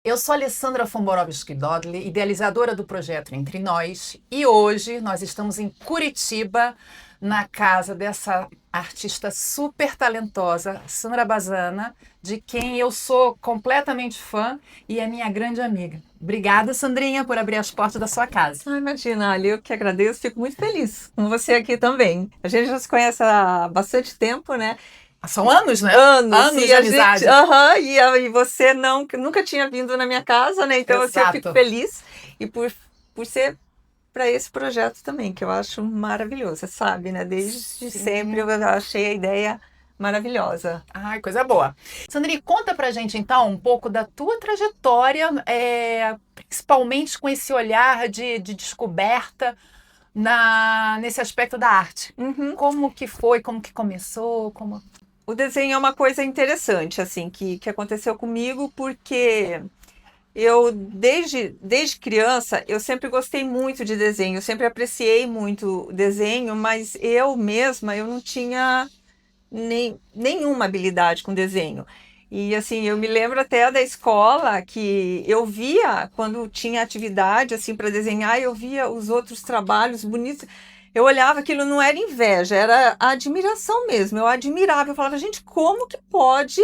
Eu sou Alessandra Fomborovski-Dodley, idealizadora do projeto Entre Nós, e hoje nós estamos em Curitiba, na casa dessa artista super talentosa, Sandra Bazana, de quem eu sou completamente fã e é minha grande amiga. Obrigada, Sandrinha, por abrir as portas da sua casa. Ah, imagina, Ali, eu que agradeço, fico muito feliz com você aqui também. A gente já se conhece há bastante tempo, né? São anos, né? Anos, Anos e de a gente, amizade. aham, e você nunca tinha vindo na minha casa, né? Então, assim, eu fico Exato. feliz e por ser para esse projeto também, que eu acho maravilhoso, você sabe, né? Desde sempre eu Sim. achei a ideia maravilhosa. Ai, coisa boa. Sandri, conta pra gente então um pouco da tua trajetória, principalmente com esse olhar de descoberta nesse aspecto da arte. Uhum. Como que foi, como que começou, como... O desenho é uma coisa interessante, assim, que aconteceu comigo, porque desde criança, eu sempre gostei muito de desenho, eu sempre apreciei muito desenho, mas eu mesma, eu não tinha nenhuma habilidade com desenho. E assim, eu me lembro até da escola que eu via, quando tinha atividade assim para desenhar, eu via os outros trabalhos bonitos. Eu olhava aquilo, não era inveja, era admiração mesmo. Eu admirava, eu falava, gente, como que pode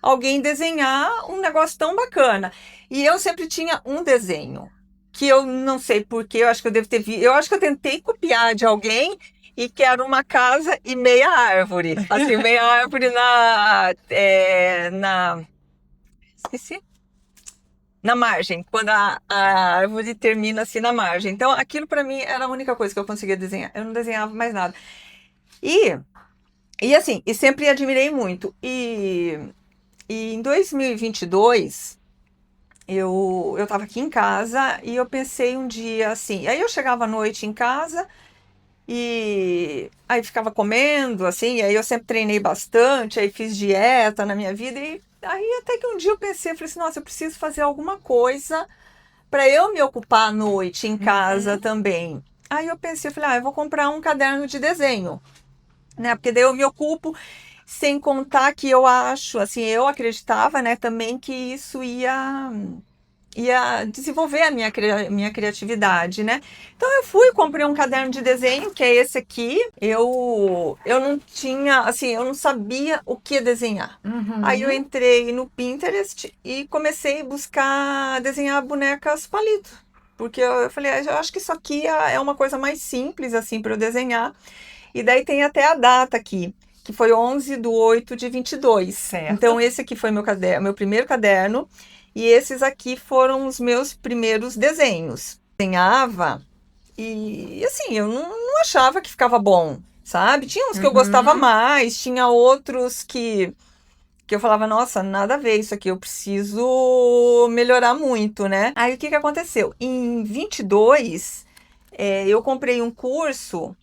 alguém desenhar um negócio tão bacana? E eu sempre tinha um desenho que eu não sei por quê, eu acho que eu devo ter visto, eu acho que eu tentei copiar de alguém e que era uma casa e meia árvore. Assim, meia árvore esqueci, na margem, quando a árvore termina assim na margem. Então, aquilo para mim era a única coisa que eu conseguia desenhar. Eu não desenhava mais nada. E, e assim, e sempre admirei muito. E em 2022, eu estava aqui em casa e eu pensei um dia assim. Aí eu chegava à noite em casa. E aí ficava comendo, assim, aí eu sempre treinei bastante, aí fiz dieta na minha vida, e aí até que um dia eu pensei, eu falei assim, nossa, eu preciso fazer alguma coisa para eu me ocupar à noite em casa Uhum. também. Aí eu pensei, eu falei, eu vou comprar um caderno de desenho, né? Porque daí eu me ocupo, sem contar que eu acho, assim, eu acreditava, né, também que isso ia desenvolver a minha criatividade, né? Então eu fui, comprei um caderno de desenho, que é esse aqui. Eu não tinha, assim, eu não sabia o que desenhar. Aí eu Uhum. entrei no Pinterest e comecei a buscar desenhar bonecas palito. Porque eu falei, eu acho que isso aqui é uma coisa mais simples, assim, para eu desenhar. E daí tem até a data aqui, que foi 11/8/22. Certo. Então, esse aqui foi meu caderno, meu primeiro caderno, e esses aqui foram os meus primeiros desenhos. Desenhava, e assim, eu não achava que ficava bom, sabe? Tinha uns que eu gostava Uhum. mais, tinha outros que eu falava, nossa, nada a ver isso aqui, eu preciso melhorar muito, né? Aí o que que aconteceu? Em 22, eu comprei um curso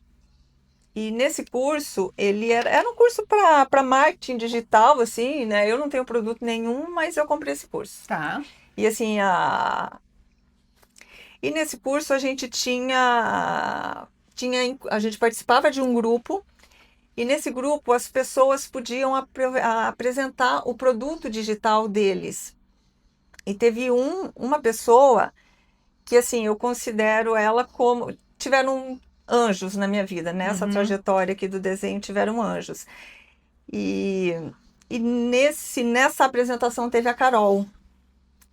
e nesse curso, ele era um curso para marketing digital, assim, né? Eu não tenho produto nenhum, mas eu comprei esse curso. Tá. E assim, e nesse curso a gente a gente participava de um grupo, e nesse grupo as pessoas podiam apresentar o produto digital deles. E teve uma pessoa que assim, eu considero ela como tiveram anjos na minha vida, nessa Uhum. trajetória aqui do desenho tiveram anjos. E, e nessa apresentação teve a Carol.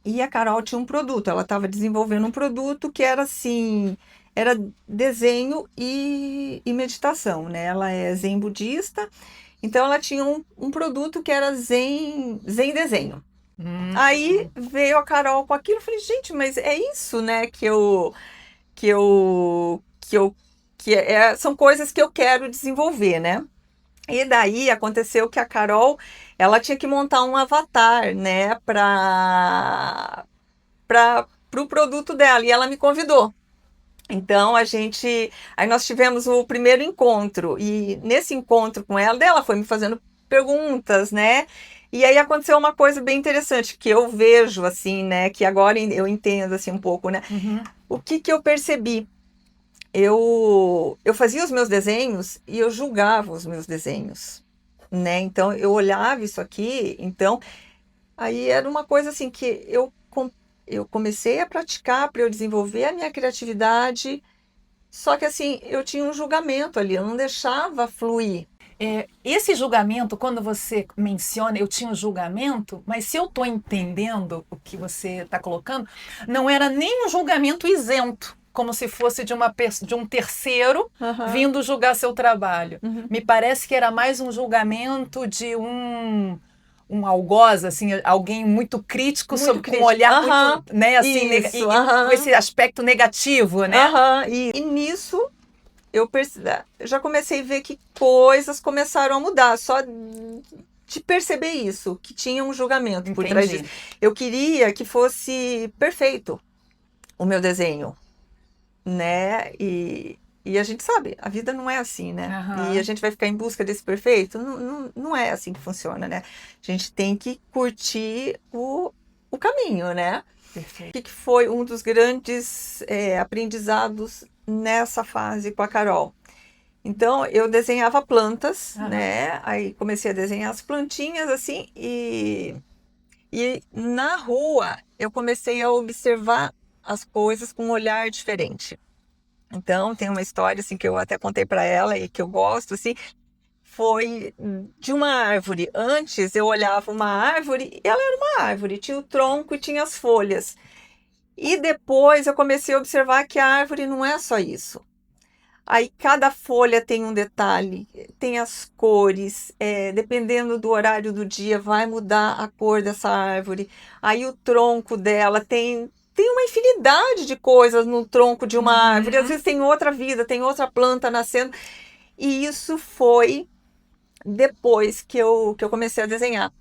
E a Carol tinha um produto, ela estava desenvolvendo um produto que era assim, era desenho e meditação, né? Ela é zen budista, então ela tinha um produto que era zen desenho. Aí Hum. veio a Carol com aquilo, eu falei, gente, mas é isso, né, que eu, que eu, são coisas que eu quero desenvolver, né? E daí aconteceu que a Carol, ela tinha que montar um avatar, né, para o pro produto dela, e ela me convidou. Então aí nós tivemos o primeiro encontro, e nesse encontro com ela, daí ela foi me fazendo perguntas, né? E aí aconteceu uma coisa bem interessante que eu vejo assim, né, que agora eu entendo assim um pouco, né? Uhum. O que que eu percebi? Eu fazia os meus desenhos e eu julgava os meus desenhos, né? Então eu olhava isso aqui, então aí era uma coisa assim que eu eu comecei a praticar para eu desenvolver a minha criatividade, só que assim, eu tinha um julgamento ali, eu não deixava fluir. Esse julgamento, quando você menciona, eu tinha um julgamento, mas se eu estou entendendo o que você está colocando, não era nem um julgamento isento, como se fosse de um terceiro Aham. vindo julgar seu trabalho. Uhum. Me parece que era mais um julgamento de um algoz, assim, alguém muito crítico, Muito com um crítico. olhar Aham. muito, né, assim, Isso, e com aham. esse aspecto negativo, né? Aham. E nisso eu já comecei a ver que coisas começaram a mudar, só de perceber isso, que tinha um julgamento por trás disso. Entendi. Eu queria que fosse perfeito o meu desenho, né? E a gente sabe, a vida não é assim, né? E a Aham. gente vai ficar em busca desse perfeito? Não é assim que funciona, né? A gente tem que curtir o caminho, né? Perfeito. Que foi um dos grandes aprendizados nessa fase com a Carol? Então, eu desenhava plantas, Aham. né? Aí comecei a desenhar as plantinhas, assim, e na rua eu comecei a observar as coisas com um olhar diferente. Então, tem uma história, assim, que eu até contei para ela e que eu gosto, assim, foi de uma árvore. Antes, eu olhava uma árvore, e ela era uma árvore, tinha o tronco e tinha as folhas. E depois eu comecei a observar que a árvore não é só isso. Aí cada folha tem um detalhe, tem as cores, dependendo do horário do dia, vai mudar a cor dessa árvore. Aí o tronco dela tem uma infinidade de coisas no tronco de uma árvore. Às Uhum. vezes tem outra vida, tem outra planta nascendo. E isso foi depois que eu comecei a desenhar.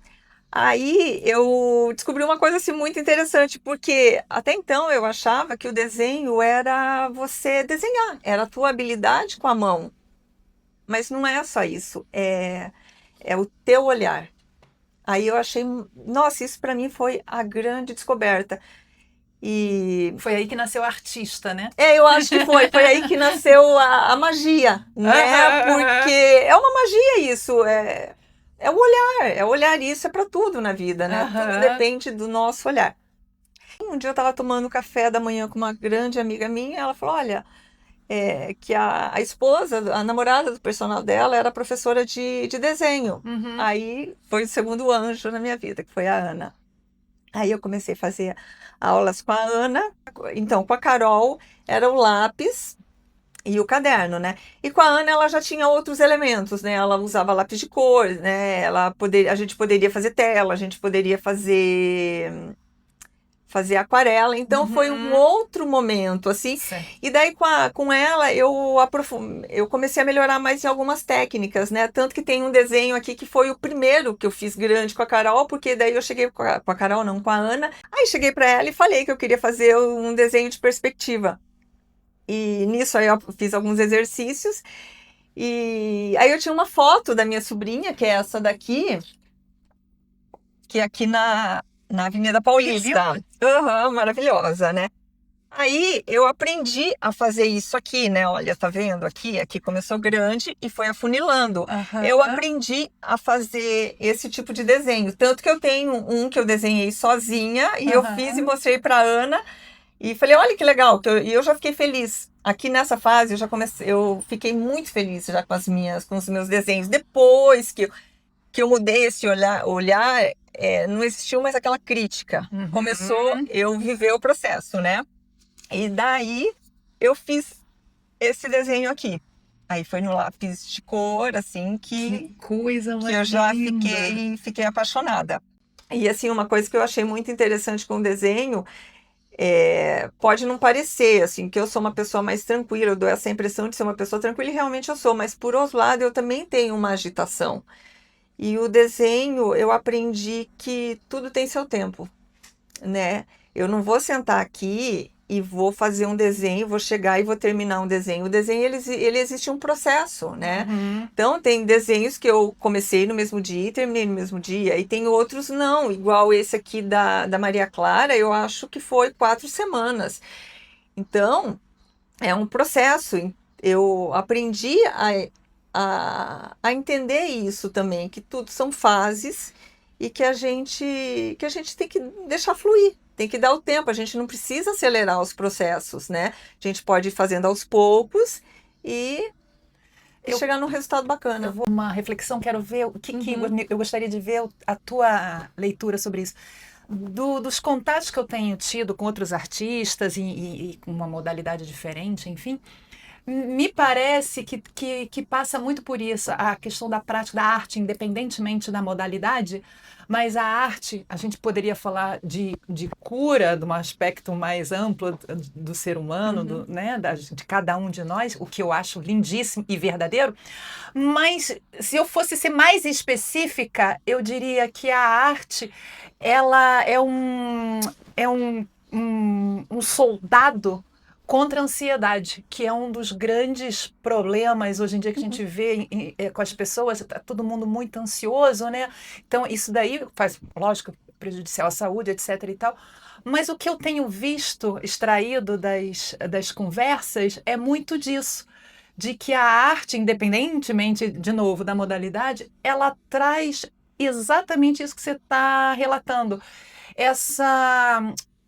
Aí eu descobri uma coisa assim muito interessante, porque até então eu achava que o desenho era você desenhar, era a tua habilidade com a mão. Mas não é só isso, é o teu olhar. Aí eu achei, nossa, isso para mim foi a grande descoberta. E Foi aí que nasceu a artista, né? eu acho que foi aí que nasceu a magia, né? Porque Aham. é uma magia isso, é o olhar, isso é para tudo na vida, né? Tudo Aham. depende do nosso olhar. Um dia eu estava tomando café da manhã com uma grande amiga minha, ela falou, olha, que a esposa, a namorada do personal dela era professora de desenho. Uhum. Aí foi o segundo anjo na minha vida, que foi a Ana. Aí eu comecei a fazer aulas com a Ana, então com a Carol era o lápis e o caderno, né? E com a Ana ela já tinha outros elementos, né? Ela usava lápis de cor, né? A gente poderia fazer tela, a gente poderia fazer aquarela, então foi um Uhum. outro momento, assim. Certo. E daí com ela eu comecei a melhorar mais em algumas técnicas, né? Tanto que tem um desenho aqui que foi o primeiro que eu fiz grande com a Carol, porque daí eu cheguei com a Carol, não, com a Ana. Aí cheguei para ela e falei que eu queria fazer um desenho de perspectiva. E nisso aí eu fiz alguns exercícios. E aí eu tinha uma foto da minha sobrinha, que é essa daqui, que é aqui na Avenida Paulista. Aham, maravilhosa, né? Aí eu aprendi a fazer isso aqui, né? Olha, tá vendo aqui? Aqui começou grande e foi afunilando. Eu Aham. aprendi a fazer esse tipo de desenho. Tanto que eu tenho um que eu desenhei sozinha e eu fiz e Aham. mostrei para Ana e falei, olha que legal, e eu já fiquei feliz. Aqui nessa fase eu fiquei muito feliz já com os meus desenhos. Depois que eu mudei esse olhar, não existiu mais aquela crítica. Começou Uhum. eu viver o processo, né? E daí eu fiz esse desenho aqui. Aí foi no lápis de cor, assim, Que que, coisa que mais eu já linda. fiquei apaixonada. E assim, uma coisa que eu achei muito interessante com o desenho, pode não parecer, assim, que eu sou uma pessoa mais tranquila, eu dou essa impressão de ser uma pessoa tranquila, e realmente eu sou, mas por outro lado, eu também tenho uma agitação. E o desenho, eu aprendi que tudo tem seu tempo, né? Eu não vou sentar aqui e vou fazer um desenho, vou chegar e vou terminar um desenho. O desenho, ele existe um processo, né? Uhum. Então, tem desenhos que eu comecei no mesmo dia e terminei no mesmo dia, e tem outros não, igual esse aqui da Maria Clara, eu acho que foi 4 semanas. Então, é um processo. Eu aprendi a entender isso também, que tudo são fases e que a gente tem que deixar fluir, tem que dar o tempo, a gente não precisa acelerar os processos, né? A gente pode ir fazendo aos poucos e chegar num resultado bacana. Eu vou uma reflexão, quero ver o que Uhum. eu gostaria de ver a tua leitura sobre isso. Dos contatos que eu tenho tido com outros artistas e com uma modalidade diferente, enfim, me parece que passa muito por isso, a questão da prática da arte, independentemente da modalidade, mas a arte, a gente poderia falar de cura, de um aspecto mais amplo do ser humano, Uhum. né, de cada um de nós, o que eu acho lindíssimo e verdadeiro, mas se eu fosse ser mais específica, eu diria que a arte, ela é um soldado contra a ansiedade, que é um dos grandes problemas hoje em dia que a gente vê com as pessoas, está todo mundo muito ansioso, né? Então, isso daí faz, lógico, prejudicial à saúde, etc. e tal. Mas o que eu tenho visto extraído das conversas é muito disso, de que a arte, independentemente, de novo, da modalidade, ela traz exatamente isso que você está relatando. Essa,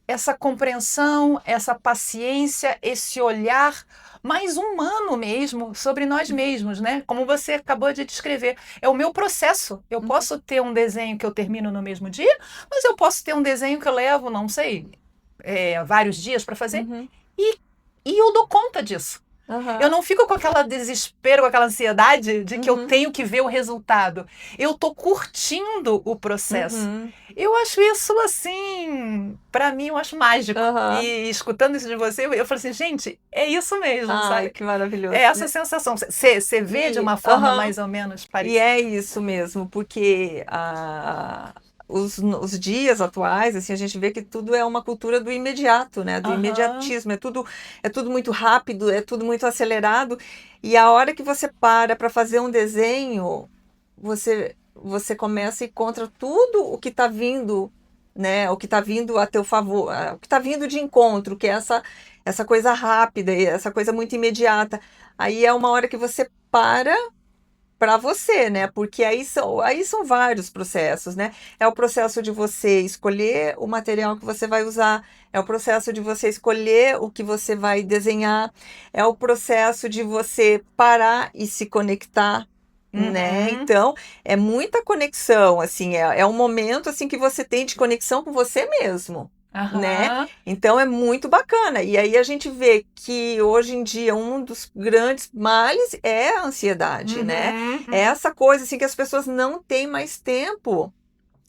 essa compreensão, essa paciência, esse olhar mais humano mesmo sobre nós mesmos, né? Como você acabou de descrever. É o meu processo. Eu Uhum. posso ter um desenho que eu termino no mesmo dia, mas eu posso ter um desenho que eu levo, não sei, vários dias para fazer, Uhum. e, e eu dou conta disso. Eu Aham. não fico com aquela desespero, com aquela ansiedade de que eu Uhum. tenho que ver o resultado. Eu tô curtindo o processo. Uhum. Eu acho isso assim, para mim eu acho mágico. Aham. E escutando isso de você, eu falei assim, gente, é isso mesmo, Ai, sabe? que É maravilhoso, essa né? sensação. Você vê de uma forma Aham. mais ou menos E parecida? é isso mesmo, porque os dias atuais, assim, a gente vê que tudo é uma cultura do imediato, né? Do Aham. imediatismo, é tudo muito rápido, é tudo muito acelerado. E a hora que você para fazer um desenho, você começa e encontra tudo o que está vindo, né? O que está vindo a teu favor, o que está vindo de encontro, que é essa coisa rápida, e essa coisa muito imediata. Aí é uma hora que você para você, né? Porque aí são vários processos, né? É o processo de você escolher o material que você vai usar, é o processo de você escolher o que você vai desenhar, é o processo de você parar e se conectar, né? Uhum. Então, é muita conexão, assim, é um momento assim que você tem de conexão com você mesmo. Né? Aham. Então é muito bacana. E aí a gente vê que hoje em dia um dos grandes males é a ansiedade, né? Uhum. É essa coisa assim que as pessoas não têm mais tempo,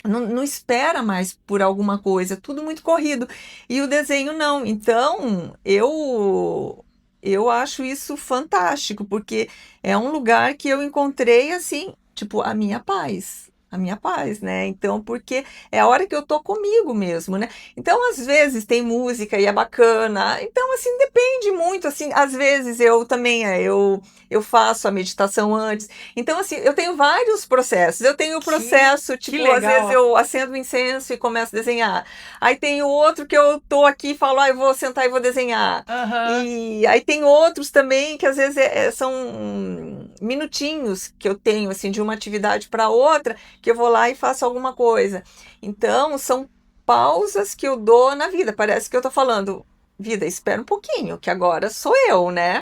não espera mais por alguma coisa, tudo muito corrido. E o desenho não. Então, eu acho isso fantástico, porque é um lugar que eu encontrei assim, tipo, a minha paz. A minha paz, né? Então, porque é a hora que eu tô comigo mesmo, né? Então, às vezes tem música e é bacana. Então, assim, depende muito, assim, às vezes eu também, eu faço a meditação antes. Então, assim, eu tenho vários processos. Eu tenho o processo, Que tipo, às vezes legal. eu acendo o incenso e começo a desenhar. Aí tem o outro que eu tô aqui e falo, eu vou sentar e vou desenhar. Aham. E aí tem outros também que às vezes são minutinhos que eu tenho, assim, de uma atividade para outra, que eu vou lá e faço alguma coisa. Então, são pausas que eu dou na vida. Parece que eu tô falando, vida, espera um pouquinho, que agora sou eu, né?